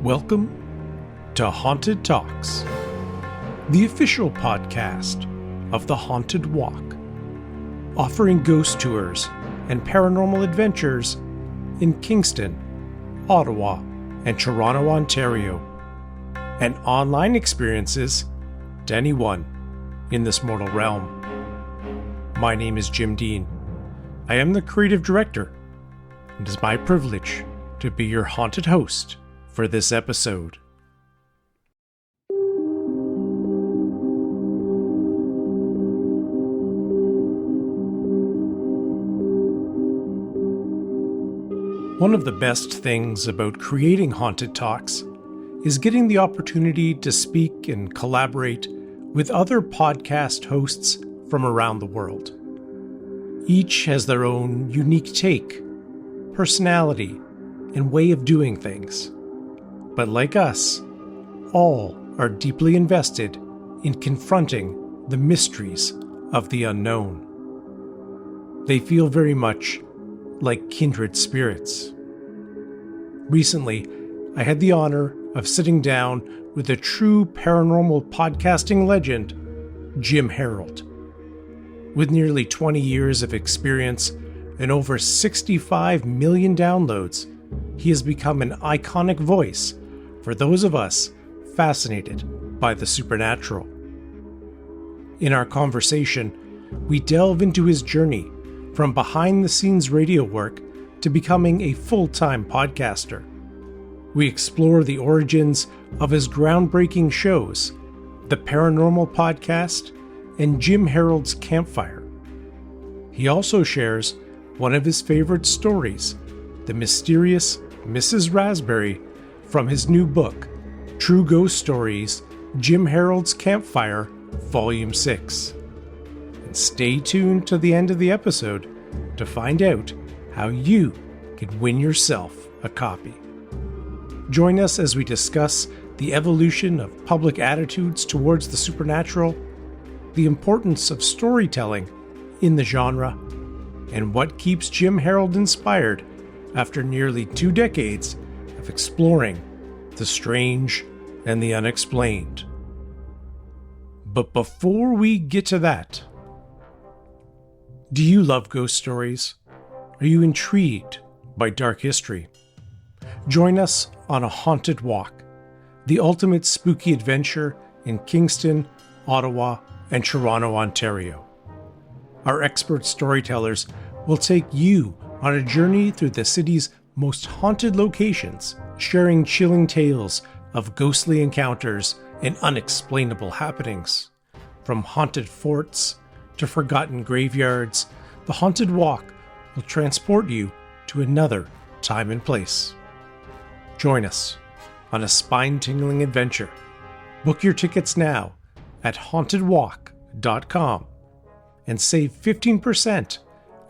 Welcome to Haunted Talks, the official podcast of the Haunted Walk, offering ghost tours and paranormal adventures in Kingston, Ottawa, and Toronto, Ontario, and online experiences to anyone in this mortal realm. My name is Jim Dean. I am the creative director, and it is my privilege to be your haunted host for this episode. One of the best things about creating Haunted Talks is getting the opportunity to speak and collaborate with other podcast hosts from around the world. Each has their own unique take, personality, and way of doing things. But like us, all are deeply invested in confronting the mysteries of the unknown. They feel very much like kindred spirits. Recently, I had the honor of sitting down with a true paranormal podcasting legend, Jim Harold. With nearly 20 years of experience and over 65 million downloads, he has become an iconic voice for those of us fascinated by the supernatural. In our conversation, we delve into his journey from behind-the-scenes radio work to becoming a full-time podcaster. We explore the origins of his groundbreaking shows, the Paranormal Podcast and Jim Harold's Campfire. He also shares one of his favorite stories, the mysterious Mrs. Raspberry, from his new book, True Ghost Stories, Jim Harold's Campfire, Volume 6. And stay tuned to the end of the episode to find out how you can win yourself a copy. Join us as we discuss the evolution of public attitudes towards the supernatural, the importance of storytelling in the genre, and what keeps Jim Harold inspired after nearly 2 decades of exploring the strange and the unexplained. But before we get to that, do you love ghost stories? Are you intrigued by dark history? Join us on a haunted walk, the ultimate spooky adventure in Kingston, Ottawa, and Toronto, Ontario. Our expert storytellers will take you on a journey through the city's most haunted locations, sharing chilling tales of ghostly encounters and unexplainable happenings. From haunted forts to forgotten graveyards, the Haunted Walk will transport you to another time and place. Join us on a spine-tingling adventure. Book your tickets now at hauntedwalk.com and save 15%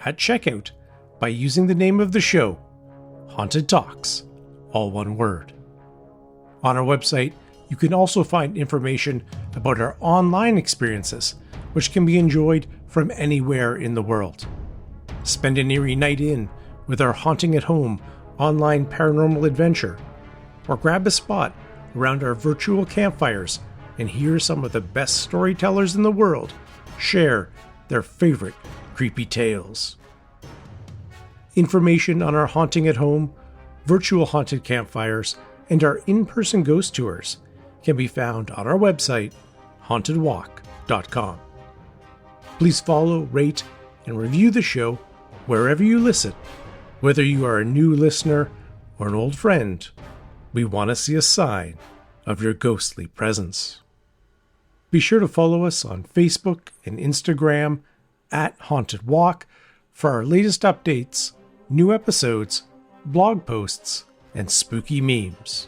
at checkout by using the name of the show, Haunted Talks, all one word. On our website, you can also find information about our online experiences, which can be enjoyed from anywhere in the world. Spend an eerie night in with our Haunting at Home online paranormal adventure, or grab a spot around our virtual campfires and hear some of the best storytellers in the world share their favorite creepy tales. Information on our Haunting at Home, virtual haunted campfires, and our in-person ghost tours can be found on our website, hauntedwalk.com. Please follow, rate, and review the show wherever you listen. Whether you are a new listener or an old friend, we want to see a sign of your ghostly presence. Be sure to follow us on Facebook and Instagram at Haunted Walk for our latest updates, new episodes, blog posts, and spooky memes.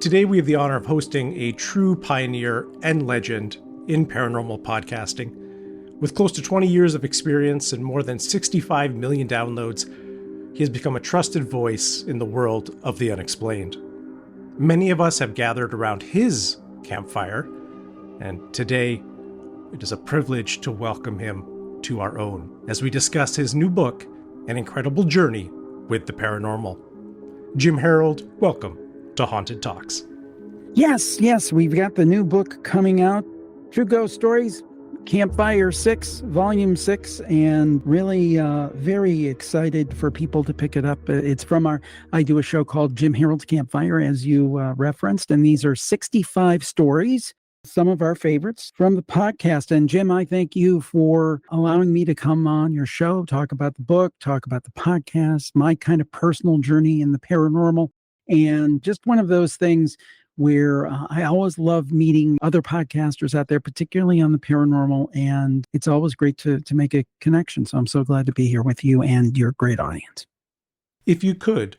Today we have the honor of hosting a true pioneer and legend in paranormal podcasting. With close to 20 years of experience and more than 65 million downloads, he has become a trusted voice in the world of the unexplained. Many of us have gathered around his campfire, and today it is a privilege to welcome him to our own as we discuss his new book, An Incredible Journey with the Paranormal. Jim Harold, welcome to Haunted Talks. Yes, we've got the new book coming out, True Ghost Stories, Campfire 6, Volume 6, and really very excited for people to pick it up. It's from I do a show called Jim Harold's Campfire, as you referenced, and these are 65 stories, some of our favorites from the podcast. And Jim, I thank you for allowing me to come on your show, talk about the book, talk about the podcast, my kind of personal journey in the paranormal, and just one of those things where I always love meeting other podcasters out there, particularly on the paranormal, and it's always great to make a connection. So I'm so glad to be here with you and your great audience. If you could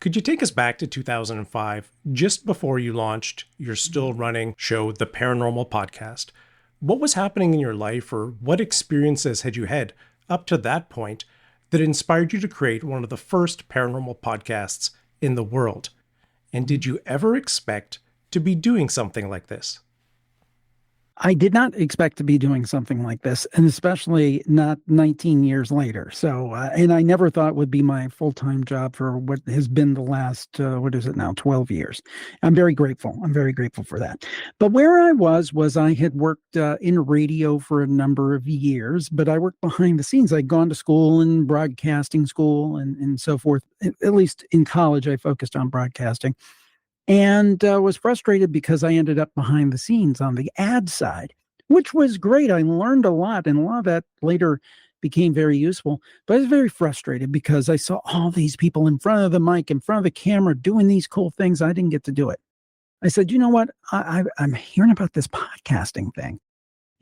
you take us back to 2005, just before you launched your still running show, The Paranormal Podcast? What was happening in your life, or what experiences had you had up to that point that inspired you to create one of the first paranormal podcasts in the world? And did you ever expect to be doing something like this? I did not expect to be doing something like this, and especially not 19 years later. So, and I never thought it would be my full-time job for what has been the last, 12 years. I'm very grateful. I'm very grateful for that. But where I was I had worked in radio for a number of years, but I worked behind the scenes. I'd gone to school and broadcasting school and so forth. At least in college, I focused on broadcasting. And was frustrated because I ended up behind the scenes on the ad side, which was great. I learned a lot, and a lot of that later became very useful. But I was very frustrated because I saw all these people in front of the mic, in front of the camera, doing these cool things. I didn't get to do it. I said, you know what? I'm hearing about this podcasting thing,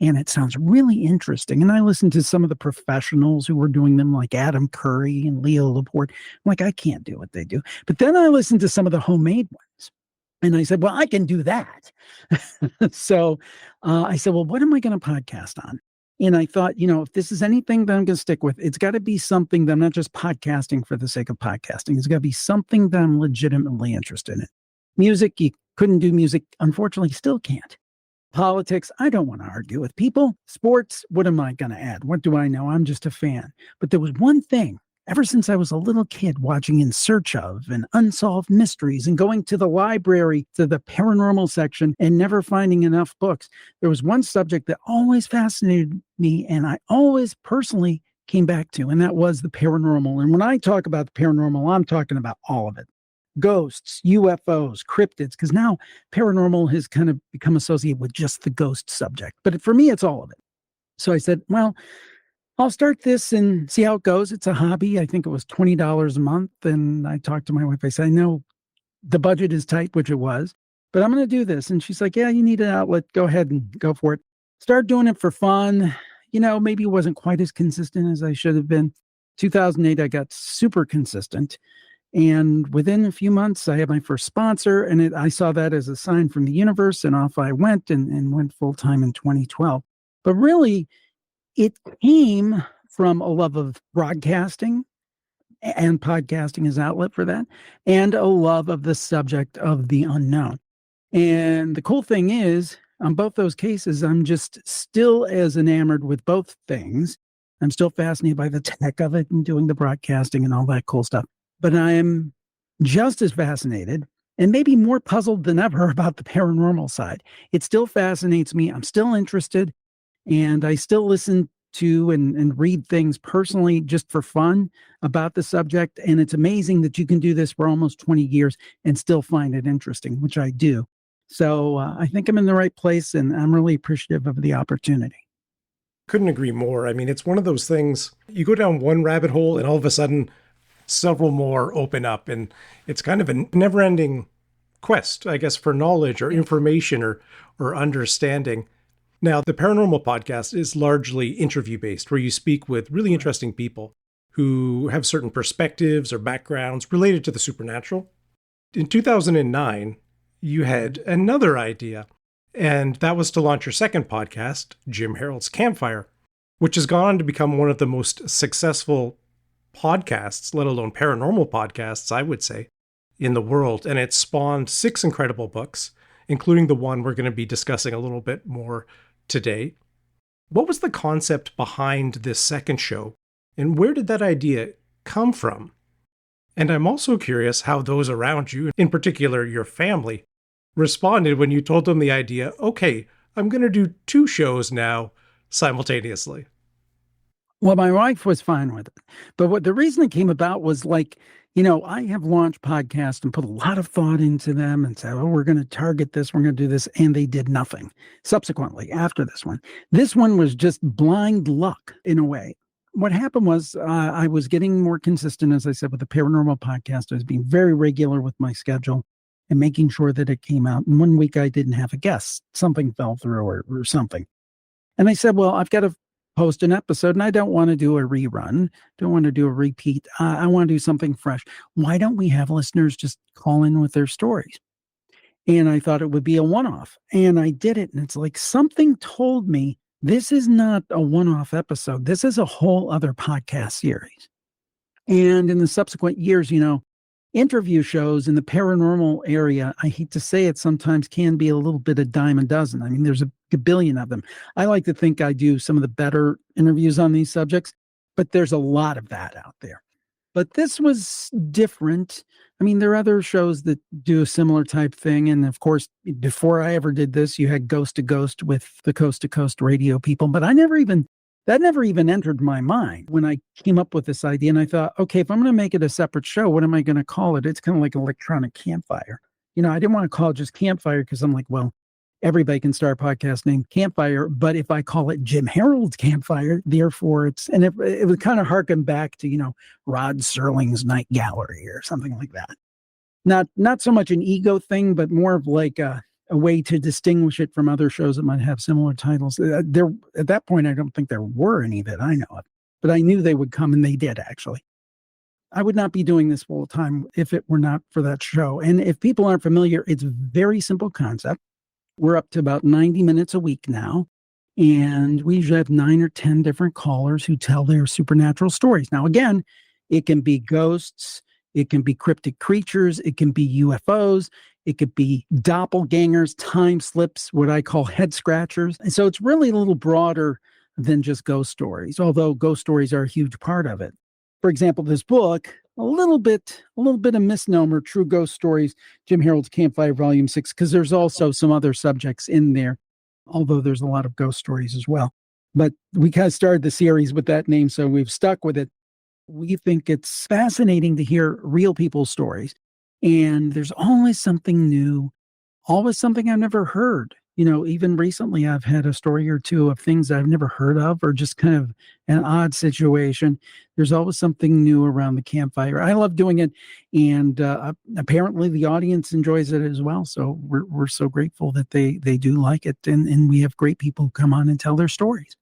and it sounds really interesting. And I listened to some of the professionals who were doing them, like Adam Curry and Leo Laporte. I'm like, I can't do what they do. But then I listened to some of the homemade ones. And I said, well, I can do that. So I said, well, what am I going to podcast on? And I thought, if this is anything that I'm going to stick with, it's got to be something that I'm not just podcasting for the sake of podcasting. It's got to be something that I'm legitimately interested in. Music, you couldn't do music. Unfortunately, still can't. Politics, I don't want to argue with people. Sports, what am I going to add? What do I know? I'm just a fan. But there was one thing. Ever since I was a little kid, watching In Search Of and Unsolved Mysteries and going to the library to the paranormal section and never finding enough books, there was one subject that always fascinated me and I always personally came back to, and that was the paranormal. And when I talk about the paranormal, I'm talking about all of it. Ghosts, UFOs, cryptids, because now paranormal has kind of become associated with just the ghost subject. But for me, it's all of it. So I said, well, I'll start this and see how it goes. It's a hobby. I think it was $20 a month. And I talked to my wife. I said, I know the budget is tight, which it was, but I'm going to do this. And she's like, yeah, you need an outlet. Go ahead and go for it. Start doing it for fun. Maybe it wasn't quite as consistent as I should have been. 2008, I got super consistent. And within a few months, I had my first sponsor. And I saw that as a sign from the universe. And off I went and went full time in 2012. But really, it came from a love of broadcasting and podcasting as outlet for that, and a love of the subject of the unknown. And the cool thing is, on both those cases, I'm just still as enamored with both things. I'm still fascinated by the tech of it and doing the broadcasting and all that cool stuff. But I am just as fascinated and maybe more puzzled than ever about the paranormal side. It still fascinates me. I'm still interested. And I still listen to and read things personally just for fun about the subject. And it's amazing that you can do this for almost 20 years and still find it interesting, which I do. So I think I'm in the right place, and I'm really appreciative of the opportunity. Couldn't agree more. I mean, it's one of those things, you go down one rabbit hole and all of a sudden several more open up. And it's kind of a never-ending quest, I guess, for knowledge or information or understanding. Now, the Paranormal Podcast is largely interview-based, where you speak with really interesting people who have certain perspectives or backgrounds related to the supernatural. In 2009, you had another idea, And that was to launch your second podcast, Jim Harold's Campfire, which has gone on to become one of the most successful podcasts, let alone paranormal podcasts, I would say, in the world. And it spawned 6 incredible books, including the one we're going to be discussing a little bit more today. What was the concept behind this second show, and where did that idea come from? And I'm also curious how those around you, in particular your family, responded when you told them the idea, okay, I'm going to do 2 shows now simultaneously. Well, my wife was fine with it. But what the reason it came about was like, I have launched podcasts and put a lot of thought into them and said, oh, we're going to target this, we're going to do this. And they did nothing subsequently after this one. This one was just blind luck in a way. What happened was I was getting more consistent, as I said, with the paranormal podcast. I was being very regular with my schedule and making sure that it came out. And one week I didn't have a guest. Something fell through or something. And I said, well, I've got to post an episode and I don't want to do a rerun, don't want to do a repeat. I want to do something fresh. Why don't we have listeners just call in with their stories? And I thought it would be a one-off. And I did it. And it's like something told me this is not a one-off episode. This is a whole other podcast series. And in the subsequent years, interview shows in the paranormal area, I hate to say it, sometimes can be a little bit a dime a dozen. I mean, there's a billion of them. I like to think I do some of the better interviews on these subjects, but there's a lot of that out there. But this was different. I mean, there are other shows that do a similar type thing. And of course, before I ever did this, you had Ghost to Ghost with the Coast to Coast radio people, but that never even entered my mind when I came up with this idea. And I thought, okay, if I'm going to make it a separate show, what am I going to call it? It's kind of like electronic campfire. I didn't want to call it just Campfire because I'm like, well, everybody can start a podcast named Campfire. But if I call it Jim Harold's Campfire, therefore it would kind of harken back to, Rod Serling's Night Gallery or something like that. Not so much an ego thing, but more of like a way to distinguish it from other shows that might have similar titles. There at that point, I don't think there were any that I know of, but I knew they would come, and they did actually. I would not be doing this full time if it were not for that show. And if people aren't familiar, it's a very simple concept. We're up to about 90 minutes a week now, and we usually have 9 or 10 different callers who tell their supernatural stories. Now, again, it can be ghosts, it can be cryptic creatures, it can be UFOs, it could be doppelgangers, time slips, what I call head scratchers. And so it's really a little broader than just ghost stories, although ghost stories are a huge part of it. For example, this book, a little bit of misnomer, True Ghost Stories, Jim Harold's Campfire, Volume 6, because there's also some other subjects in there, although there's a lot of ghost stories as well. But we kind of started the series with that name, so we've stuck with it. We think it's fascinating to hear real people's stories. And there's always something new, always something I've never heard. Even recently, I've had a story or two of things I've never heard of, or just kind of an odd situation. There's always something new around the campfire. I love doing it. And apparently the audience enjoys it as well. So we're so grateful that they do like it. And we have great people come on and tell their stories.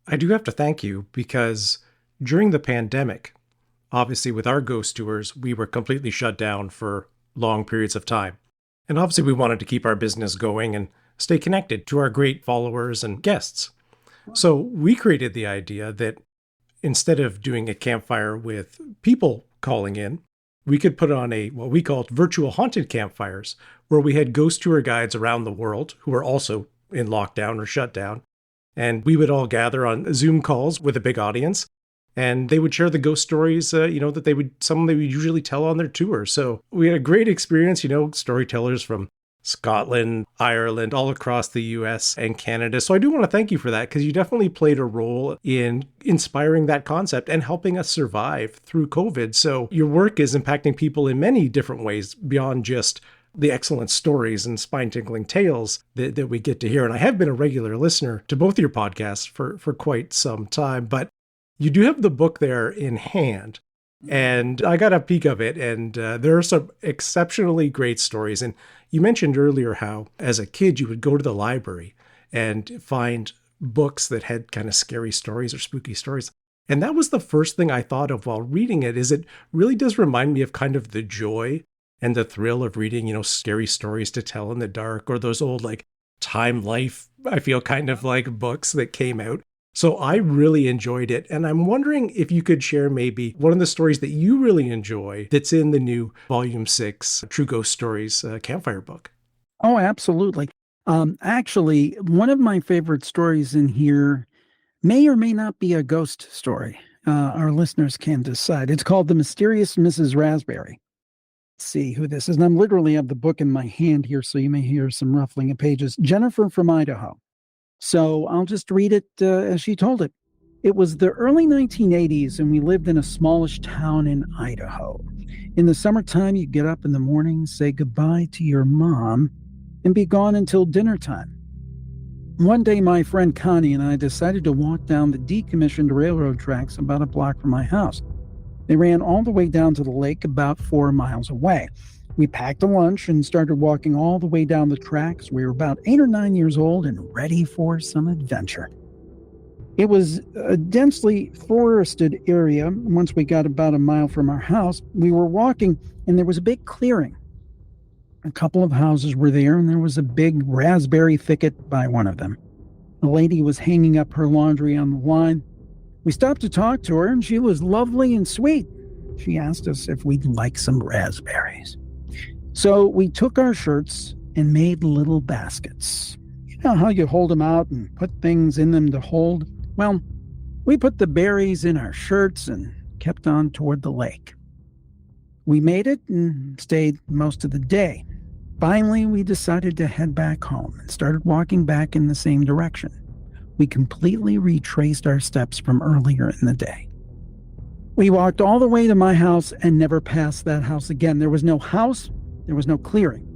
I do have to thank you because during the pandemic, obviously, with our ghost tours, we were completely shut down for long periods of time. And obviously, we wanted to keep our business going and stay connected to our great followers and guests. So we created the idea that instead of doing a campfire with people calling in, we could put on what we called virtual haunted campfires, where we had ghost tour guides around the world who were also in lockdown or shut down. And we would all gather on Zoom calls with a big audience. And they would share the ghost stories, that some they would usually tell on their tour. So we had a great experience, storytellers from Scotland, Ireland, all across the US and Canada. So I do want to thank you for that, because you definitely played a role in inspiring that concept and helping us survive through COVID. So your work is impacting people in many different ways beyond just the excellent stories and spine-tingling tales that we get to hear. And I have been a regular listener to both your podcasts for quite some time, but you do have the book there in hand, and I got a peek of it, and there are some exceptionally great stories. And you mentioned earlier how, as a kid, you would go to the library and find books that had kind of scary stories or spooky stories. And that was the first thing I thought of while reading it, is it really does remind me of kind of the joy and the thrill of reading, scary stories to tell in the dark, or those old like Time Life, I feel kind of like books that came out. So I really enjoyed it. And I'm wondering if you could share maybe one of the stories that you really enjoy that's in the new Volume 6 True Ghost Stories Campfire book. Oh, absolutely. Actually, one of my favorite stories in here may or may not be a ghost story. Our listeners can decide. It's called The Mysterious Mrs. Raspberry. Let's see who this is. And I'm literally have the book in my hand here, so you may hear some ruffling of pages. Jennifer from Idaho. So I'll just read it as she told it. It was the early 1980s, and we lived in a smallish town in Idaho. In the summertime, you'd get up in the morning, say goodbye to your mom, and be gone until dinner time. One day, my friend Connie and I decided to walk down the decommissioned railroad tracks about a block from my house. They ran all the way down to the lake about 4 miles away. We packed a lunch and started walking all the way down the tracks. We were about 8 or 9 years old and ready for some adventure. It was a densely forested area. Once we got about a mile from our house, we were walking and there was a big clearing. A couple of houses were there, and there was a big raspberry thicket by one of them. A lady was hanging up her laundry on the line. We stopped to talk to her, and she was lovely and sweet. She asked us if we'd like some raspberries. So we took our shirts and made little baskets. You know how you hold them out and put things in them to hold? Well, we put the berries in our shirts and kept on toward the lake. We made it and stayed most of the day. Finally, we decided to head back home and started walking back in the same direction. We completely retraced our steps from earlier in the day. We walked all the way to my house and never passed that house again. There was no house, there was no clearing.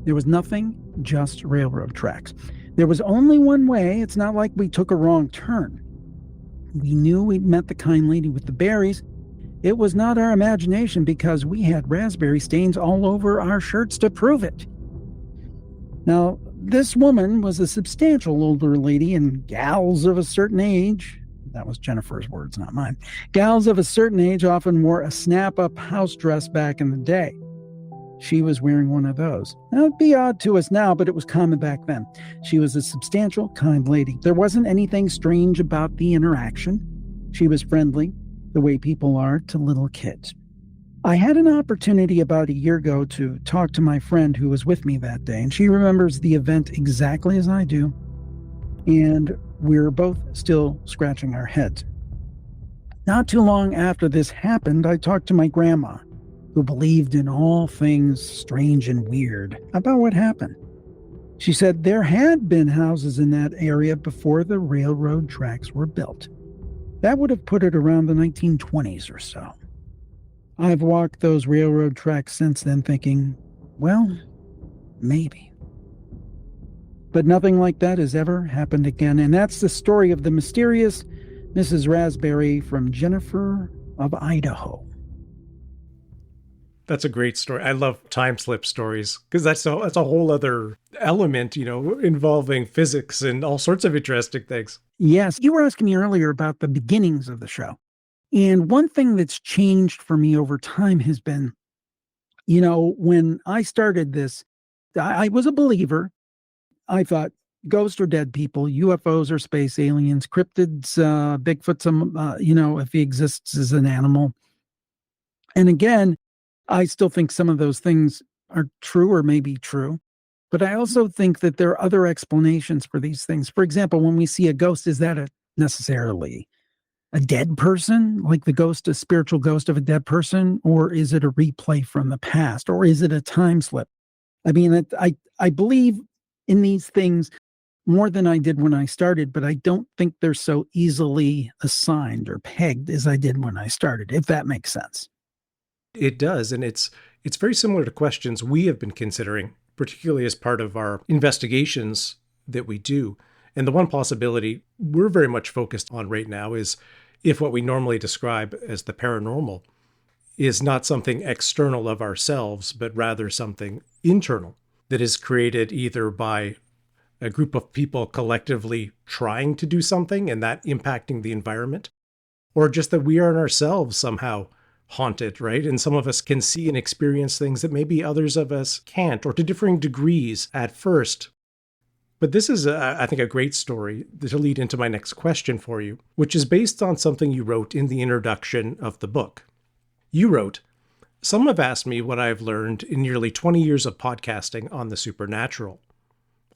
There was nothing, just railroad tracks. There was only one way. It's not like we took a wrong turn. We knew we'd met the kind lady with the berries. It was not our imagination because we had raspberry stains all over our shirts to prove it. Now, this woman was a substantial older lady, and gals of a certain age, that was Jennifer's words, not mine, gals of a certain age often wore a snap-up house dress back in the day. She was wearing one of those. Now, it'd be odd to us now, but it was common back then. She was a substantial, kind lady. There wasn't anything strange about the interaction. She was friendly, the way people are to little kids. I had an opportunity about a year ago to talk to my friend who was with me that day, and she remembers the event exactly as I do, and we're both still scratching our heads. Not too long after this happened, I talked to my grandma, who believed in all things strange and weird, about what happened. She said there had been houses in that area before the railroad tracks were built. That would have put it around the 1920s or so. I've walked those railroad tracks since then thinking, well, maybe. But nothing like that has ever happened again, and that's the story of the mysterious Mrs. Raspberry from Jennifer of Idaho. That's a great story. I love time slip stories because that's a whole other element, involving physics and all sorts of interesting things. Yes, you were asking me earlier about the beginnings of the show. And one thing that's changed for me over time has been, when I started this, I was a believer. I thought ghosts are dead people, UFOs are space aliens, cryptids, Bigfoot's, if he exists as an animal. And again, I still think some of those things are true or may be true. But I also think that there are other explanations for these things. For example, when we see a ghost, is that necessarily a dead person, like a spiritual ghost of a dead person? Or is it a replay from the past? Or is it a time slip? I mean, I believe in these things more than I did when I started, but I don't think they're so easily assigned or pegged as I did when I started, if that makes sense. It does, and it's very similar to questions we have been considering, particularly as part of our investigations that we do. And the one possibility we're very much focused on right now is if what we normally describe as the paranormal is not something external of ourselves, but rather something internal that is created either by a group of people collectively trying to do something and that impacting the environment, or just that we are in ourselves somehow haunted, right? And some of us can see and experience things that maybe others of us can't, or to differing degrees at first. But this is, I think, a great story to lead into my next question for you, which is based on something you wrote in the introduction of the book. You wrote, "Some have asked me what I have learned in nearly 20 years of podcasting on the supernatural.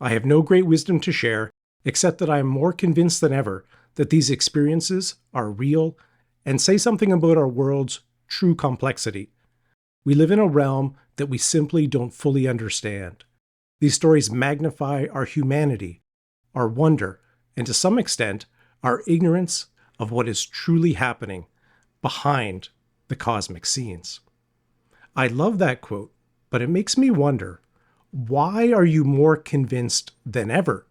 I have no great wisdom to share, except that I am more convinced than ever that these experiences are real and say something about our world's true complexity. We live in a realm that we simply don't fully understand. These stories magnify our humanity, our wonder, and to some extent, our ignorance of what is truly happening behind the cosmic scenes." I love that quote, but it makes me wonder, why are you more convinced than ever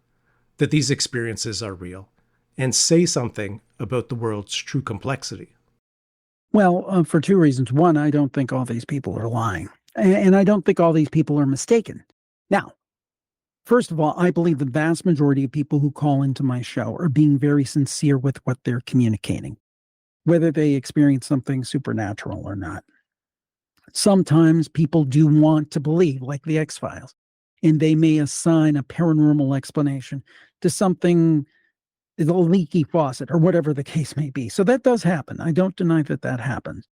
that these experiences are real and say something about the world's true complexity? Well, for two reasons. One, I don't think all these people are lying, and I don't think all these people are mistaken. Now, first of all, I believe the vast majority of people who call into my show are being very sincere with what they're communicating, whether they experience something supernatural or not. Sometimes people do want to believe, like the X-Files, and they may assign a paranormal explanation to something, the leaky faucet or whatever the case may be. So that does happen. I don't deny that that happens.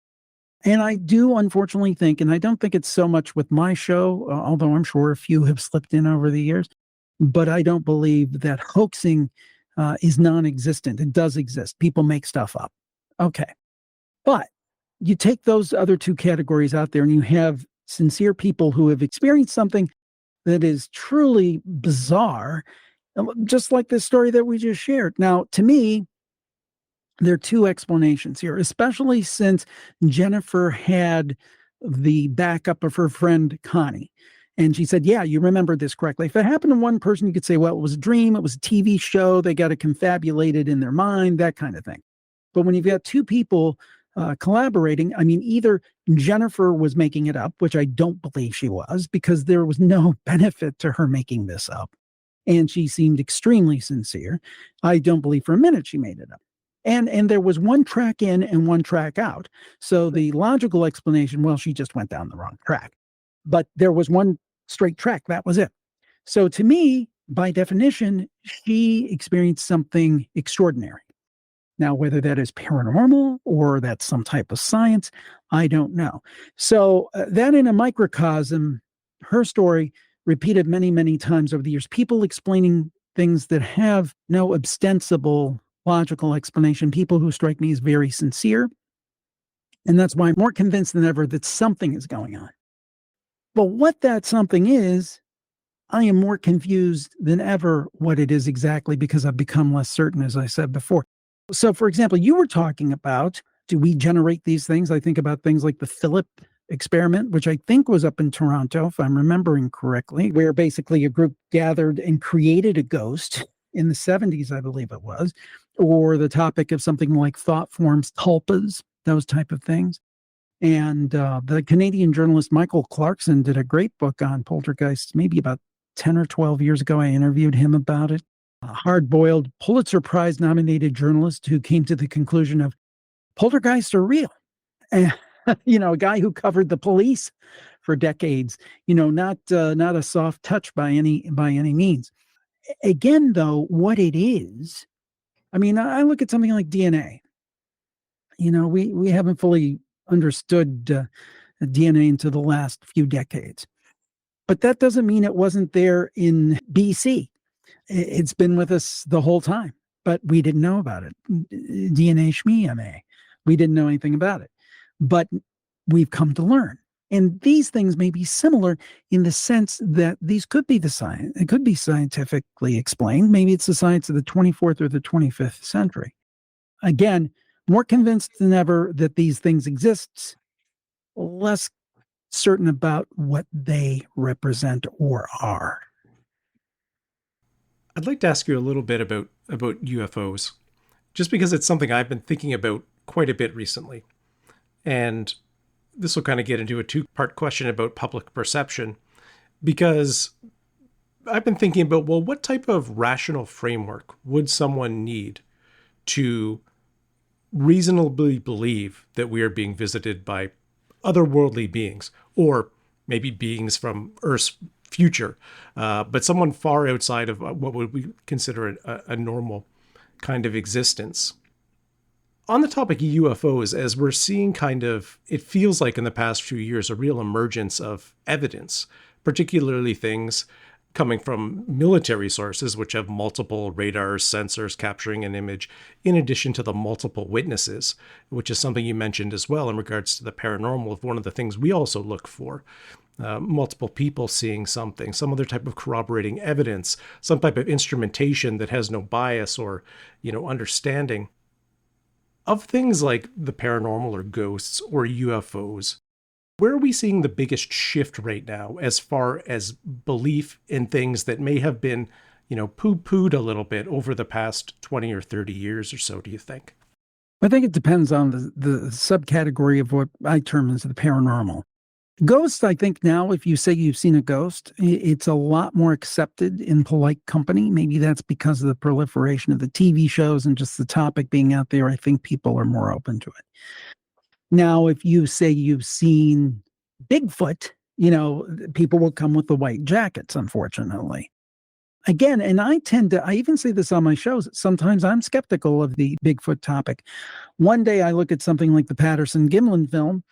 And I do unfortunately think, and I don't think it's so much with my show, although I'm sure a few have slipped in over the years, but I don't believe that hoaxing is non-existent. It does exist. People make stuff up. Okay. But you take those other two categories out there and you have sincere people who have experienced something that is truly bizarre, just like this story that we just shared. Now, to me, there are two explanations here, especially since Jennifer had the backup of her friend Connie. And she said, yeah, you remember this correctly. If it happened to one person, you could say, well, it was a dream, it was a TV show, they got it confabulated in their mind, that kind of thing. But when you've got two people collaborating, I mean, either Jennifer was making it up, which I don't believe she was, because there was no benefit to her making this up. And she seemed extremely sincere. I don't believe for a minute she made it up. And there was one track in and one track out. So the logical explanation, well, she just went down the wrong track. But there was one straight track. That was it. So to me, by definition, she experienced something extraordinary. Now, whether that is paranormal or that's some type of science, I don't know. So that in a microcosm, her story repeated many, many times over the years, people explaining things that have no ostensible logical explanation, people who strike me as very sincere. And that's why I'm more convinced than ever that something is going on. But what that something is, I am more confused than ever what it is exactly because I've become less certain, as I said before. So, for example, you were talking about, do we generate these things? I think about things like the Philip experiment, which I think was up in Toronto, if I'm remembering correctly, where basically a group gathered and created a ghost in the 70s, I believe it was, or the topic of something like thought forms, tulpas, those type of things. And the Canadian journalist Michael Clarkson did a great book on poltergeists, maybe about 10 or 12 years ago. I interviewed him about it. A hard-boiled Pulitzer Prize nominated journalist who came to the conclusion of poltergeists are real. And, a guy who covered the police for decades, not a soft touch by any means. Again, though, what it is, I mean, I look at something like DNA. We haven't fully understood DNA into the last few decades. But that doesn't mean it wasn't there in BC. It's been with us the whole time, but we didn't know about it. DNA shmee, we didn't know anything about it. But we've come to learn. And these things may be similar in the sense that these could be the science. It could be scientifically explained. Maybe it's the science of the 24th or the 25th century. Again, more convinced than ever that these things exist, less certain about what they represent or are. I'd like to ask you a little bit about UFOs, just because it's something I've been thinking about quite a bit recently. And this will kind of get into a two-part question about public perception, because I've been thinking about, well, what type of rational framework would someone need to reasonably believe that we are being visited by otherworldly beings, or maybe beings from Earth's future, but someone far outside of what would we consider a normal kind of existence. On the topic of UFOs, as we're seeing it feels like in the past few years, a real emergence of evidence, particularly things coming from military sources, which have multiple radars, sensors capturing an image, in addition to the multiple witnesses, which is something you mentioned as well in regards to the paranormal, of one of the things we also look for. Multiple people seeing something, some other type of corroborating evidence, some type of instrumentation that has no bias or, understanding. Of things like the paranormal or ghosts or UFOs, where are we seeing the biggest shift right now as far as belief in things that may have been, poo-pooed a little bit over the past 20 or 30 years or so, do you think? I think it depends on the subcategory of what I term as the paranormal. Ghosts, I think now, if you say you've seen a ghost, it's a lot more accepted in polite company. Maybe that's because of the proliferation of the TV shows and just the topic being out there. I think people are more open to it. Now, if you say you've seen Bigfoot, people will come with the white jackets, unfortunately. Again, and I even say this on my shows, sometimes I'm skeptical of the Bigfoot topic. One day I look at something like the Patterson-Gimlin film,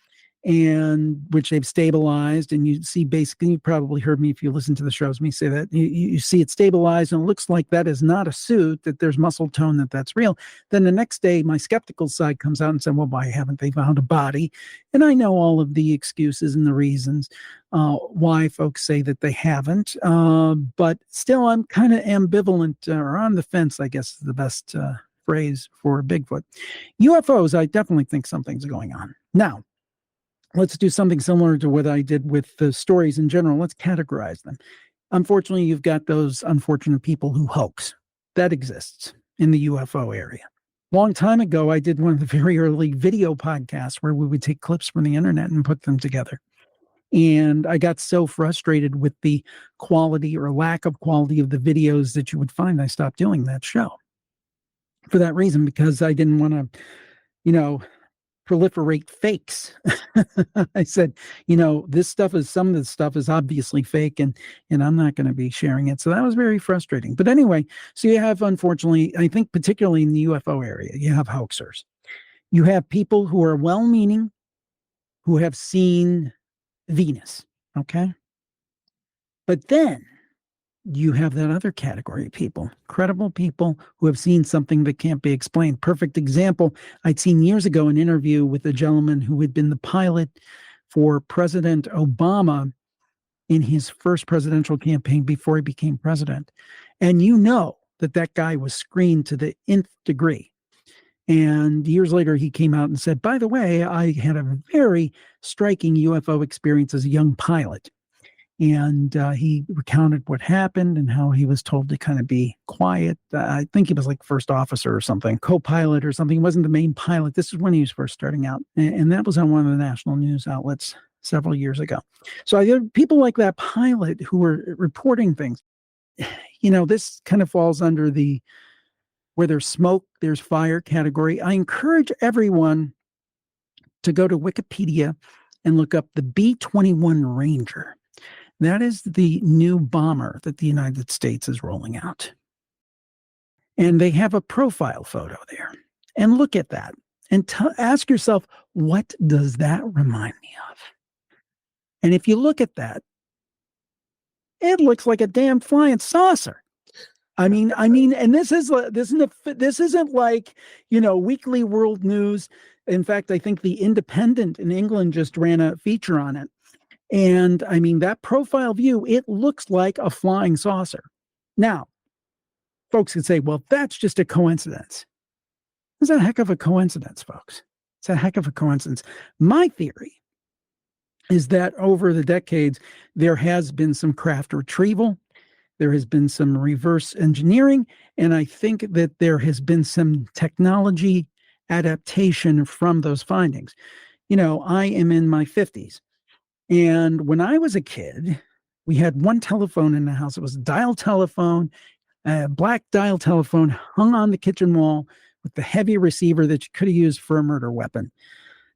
and which they've stabilized, and you see, basically, you probably heard me if you listen to the shows, me say that you see it stabilized, and it looks like that is not a suit, that there's muscle tone, that's real. Then the next day, my skeptical side comes out and says, well, why haven't they found a body? And I know all of the excuses and the reasons why folks say that they haven't, but still, I'm kind of ambivalent, or on the fence, I guess is the best phrase for Bigfoot. UFOs, I definitely think something's going on. Now, let's do something similar to what I did with the stories in general. Let's categorize them. Unfortunately, you've got those unfortunate people who hoax. That exists in the UFO area. Long time ago, I did one of the very early video podcasts where we would take clips from the internet and put them together. And I got so frustrated with the quality or lack of quality of the videos that you would find, I stopped doing that show. For that reason, because I didn't want to, proliferate fakes. I said, some of this stuff is obviously fake, and I'm not going to be sharing it. So that was very frustrating. But anyway, so you have, unfortunately, I think particularly in the UFO area, you have hoaxers. You have people who are well-meaning, who have seen Venus. Okay. But then you have that other category of people, credible people who have seen something that can't be explained. Perfect example, I'd seen years ago an interview with a gentleman who had been the pilot for President Obama in his first presidential campaign before he became president. And that guy was screened to the nth degree. And years later, he came out and said, by the way, I had a very striking UFO experience as a young pilot. And he recounted what happened and how he was told to kind of be quiet. I think he was like first officer or something, co-pilot or something. He wasn't the main pilot. This is when he was first starting out. And that was on one of the national news outlets several years ago. So I had people like that pilot who were reporting things. This kind of falls under the where there's smoke, there's fire category. I encourage everyone to go to Wikipedia and look up the B-21 Ranger. That is the new bomber that the United States is rolling out. And they have a profile photo there. And look at that. And ask yourself, what does that remind me of? And if you look at that, it looks like a damn flying saucer. I mean, and this isn't like, Weekly World News. In fact, I think the Independent in England just ran a feature on it. And I mean, that profile view, it looks like a flying saucer. Now, folks could say, well, that's just a coincidence. It's a heck of a coincidence, folks. It's a heck of a coincidence. My theory is that over the decades, there has been some craft retrieval. There has been some reverse engineering. And I think that there has been some technology adaptation from those findings. I am in my 50s. And when I was a kid, we had one telephone in the house. It was a dial telephone, a black dial telephone hung on the kitchen wall with the heavy receiver that you could have used for a murder weapon.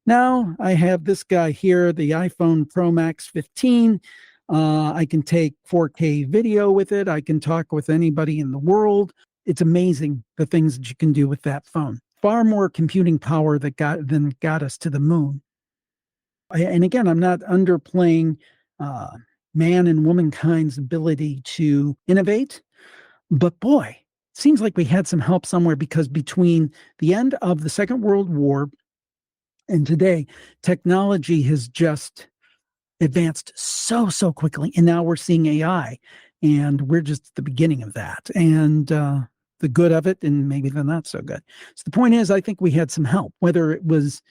Now I have this guy here, the iPhone Pro Max 15. I can take 4K video with it. I can talk with anybody in the world. It's amazing the things that you can do with that phone. Far more computing power than got us to the moon. And again, I'm not underplaying man and womankind's ability to innovate, but boy, seems like we had some help somewhere, because between the end of the Second World War and today, technology has just advanced so quickly. And now we're seeing AI, and we're just at the beginning of that. And the good of it, and maybe the not so good. So the point is, I think we had some help, whether it was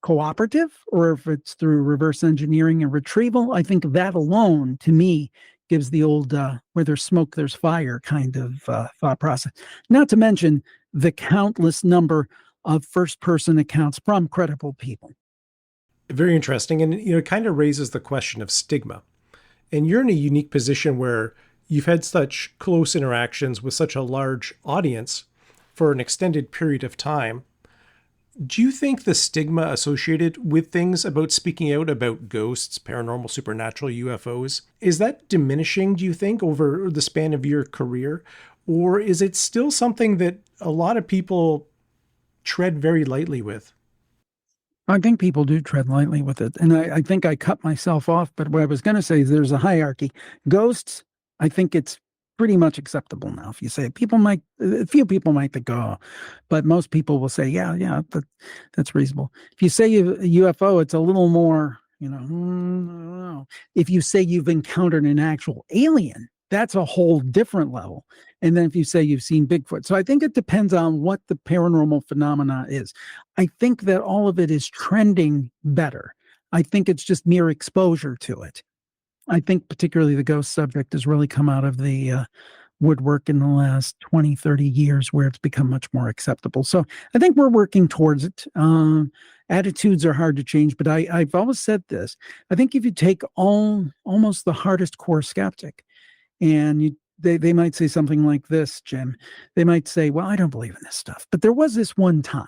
cooperative or if it's through reverse engineering and retrieval. I think that alone, to me, gives the old where there's smoke, there's fire kind of thought process. Not to mention the countless number of first-person accounts from credible people. Very interesting. And it kind of raises the question of stigma. And you're in a unique position where you've had such close interactions with such a large audience for an extended period of time. Do you think the stigma associated with things about speaking out about ghosts, paranormal, supernatural, UFOs, is that diminishing, do you think, over the span of your career? Or is it still something that a lot of people tread very lightly with? I think people do tread lightly with it. And I think I cut myself off. But what I was going to say is there's a hierarchy. Ghosts, I think it's pretty much acceptable now. If you say a few people might think, oh, but most people will say, yeah, that's reasonable. If you say a UFO, it's a little more, I don't know. If you say you've encountered an actual alien, that's a whole different level. And then if you say you've seen Bigfoot. So I think it depends on what the paranormal phenomena is. I think that all of it is trending better. I think it's just mere exposure to it. I think particularly the ghost subject has really come out of the woodwork in the last 20, 30 years, where it's become much more acceptable. So I think we're working towards it. Attitudes are hard to change, but I've always said this. I think if you take almost the hardest core skeptic, and they might say something like this, Jim. They might say, well, I don't believe in this stuff, but there was this one time.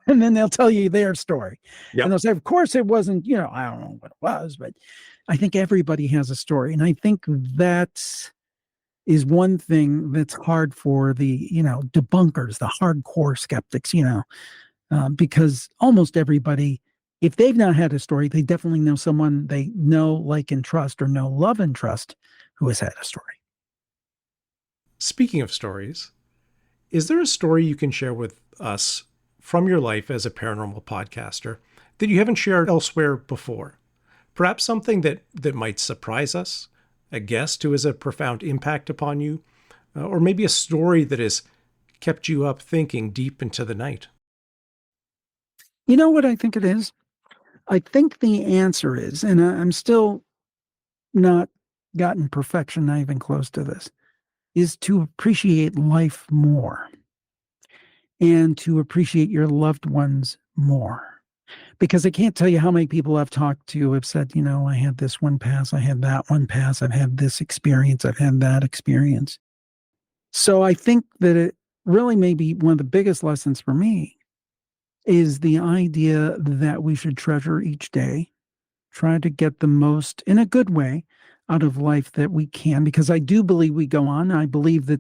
And then they'll tell you their story. Yep. And they'll say, of course it wasn't, I don't know what it was, but I think everybody has a story. And I think that is one thing that's hard for the, debunkers, the hardcore skeptics, because almost everybody, if they've not had a story, they definitely know someone they know, like, and trust, or know, love, and trust, who has had a story. Speaking of stories, is there a story you can share with us from your life as a paranormal podcaster that you haven't shared elsewhere before? Perhaps something that might surprise us, a guest who has a profound impact upon you, or maybe a story that has kept you up thinking deep into the night. You know what I think it is? I think the answer is, and I'm still not gotten perfection, not even close to this, is to appreciate life more and to appreciate your loved ones more. Because I can't tell you how many people I've talked to have said, I had this one pass, I had that one pass, I've had this experience, I've had that experience. So I think that it really may be one of the biggest lessons for me is the idea that we should treasure each day, try to get the most, in a good way, out of life that we can, because I do believe we go on. I believe that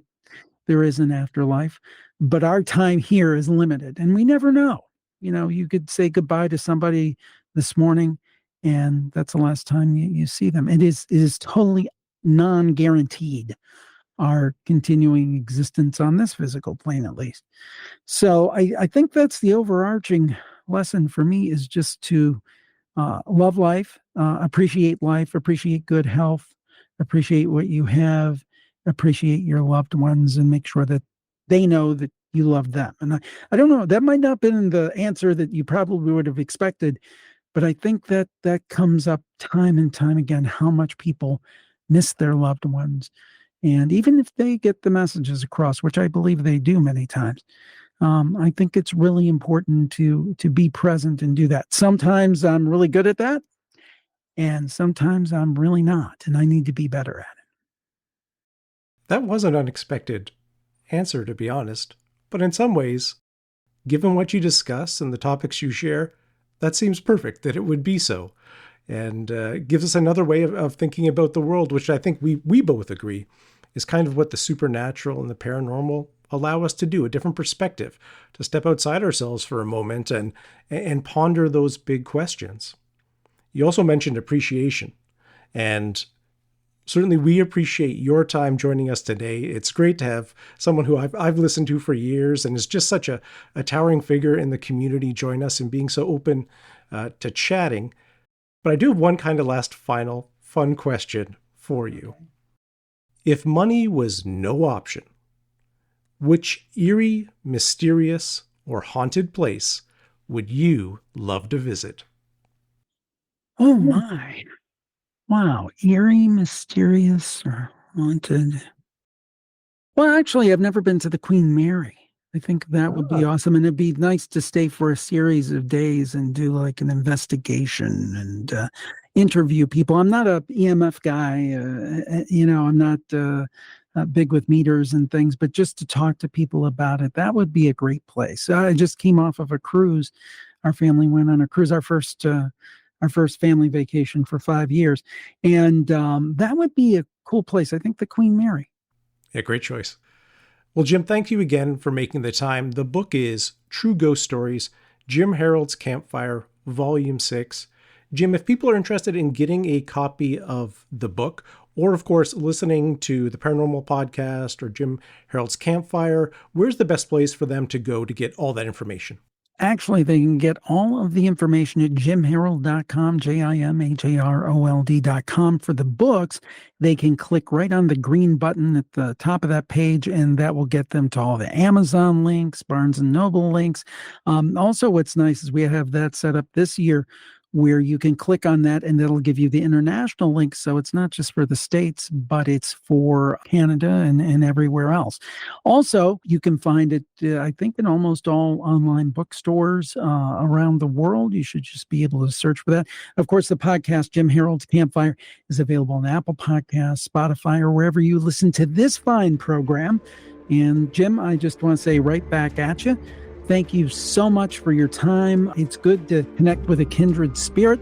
there is an afterlife, but our time here is limited, and we never know. You could say goodbye to somebody this morning, and that's the last time you see them. It is totally non-guaranteed, our continuing existence on this physical plane, at least. So I think that's the overarching lesson for me, is just to love life, appreciate life, appreciate good health, appreciate what you have, appreciate your loved ones, and make sure that they know that you love them. And I don't know, that might not have been the answer that you probably would have expected, but I think that comes up time and time again, how much people miss their loved ones. And even if they get the messages across, which I believe they do many times, I think it's really important to be present and do that. Sometimes I'm really good at that, and sometimes I'm really not, and I need to be better at it. That was an unexpected answer, to be honest. But in some ways, given what you discuss and the topics you share, that seems perfect that it would be so. And gives us another way of thinking about the world, which I think we both agree is kind of what the supernatural and the paranormal allow us to do, a different perspective, to step outside ourselves for a moment and ponder those big questions. You also mentioned appreciation, and certainly we appreciate your time joining us today. It's great to have someone who I've listened to for years and is just such a towering figure in the community join us and being so open to chatting. But I do have one kind of last final fun question for you. If money was no option, which eerie, mysterious, or haunted place would you love to visit? Oh my. Wow. Eerie, mysterious, or haunted. Well, actually, I've never been to the Queen Mary. I think that would be awesome. And it'd be nice to stay for a series of days and do like an investigation and interview people. I'm not a EMF guy. I'm not big with meters and things, but just to talk to people about it, that would be a great place. I just came off of a cruise. Our family went on a cruise, our first family vacation for 5 years. And that would be a cool place. I think the Queen Mary. Yeah, great choice. Well, Jim, thank you again for making the time. The book is True Ghost Stories, Jim Harold's Campfire, Volume 6. Jim, if people are interested in getting a copy of the book, or of course, listening to the Paranormal Podcast or Jim Harold's Campfire, where's the best place for them to go to get all that information? Actually, they can get all of the information at jimharold.com, JIMHAROLD.com. For the books, they can click right on the green button at the top of that page, and that will get them to all the Amazon links, Barnes & Noble links. Also, what's nice is we have that set up this year where you can click on that and it'll give you the international link. So it's not just for the States, but it's for Canada and everywhere else. Also, you can find it, I think, in almost all online bookstores around the world. You should just be able to search for that. Of course, the podcast, Jim Harold's Campfire, is available on Apple Podcasts, Spotify, or wherever you listen to this fine program. And Jim, I just want to say right back at you. Thank you so much for your time. It's good to connect with a kindred spirit,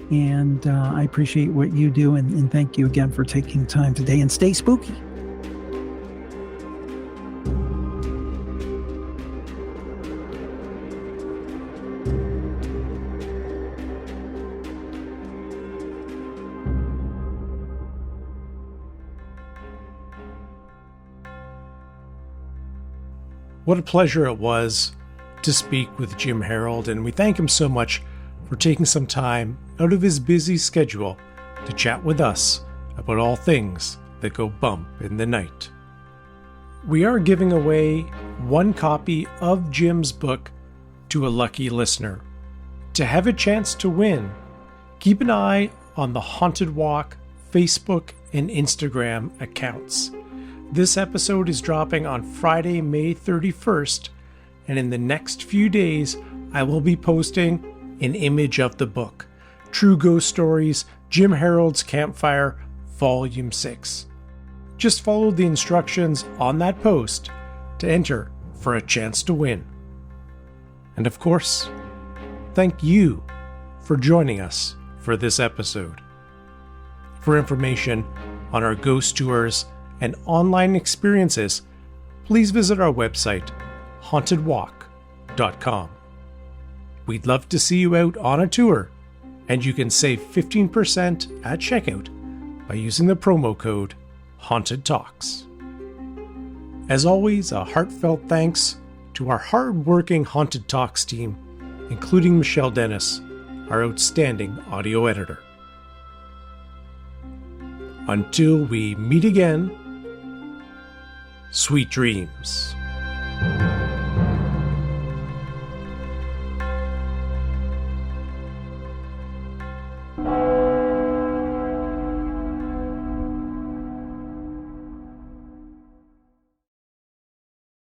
and I appreciate what you do, and thank you again for taking time today, and stay spooky. What a pleasure it was to speak with Jim Harold, and we thank him so much for taking some time out of his busy schedule to chat with us about all things that go bump in the night. We are giving away one copy of Jim's book to a lucky listener. To have a chance to win, keep an eye on the Haunted Walk Facebook and Instagram accounts. This episode is dropping on Friday, May 31st, and in the next few days, I will be posting an image of the book, True Ghost Stories, Jim Harold's Campfire, Volume 6. Just follow the instructions on that post to enter for a chance to win. And of course, thank you for joining us for this episode. For information on our ghost tours and online experiences, please visit our website, hauntedwalk.com. We'd love to see you out on a tour, and you can save 15% at checkout by using the promo code Haunted Talks. As always, a heartfelt thanks to our hard-working Haunted Talks team, including Michelle Dennis, our outstanding audio editor. Until we meet again, sweet dreams.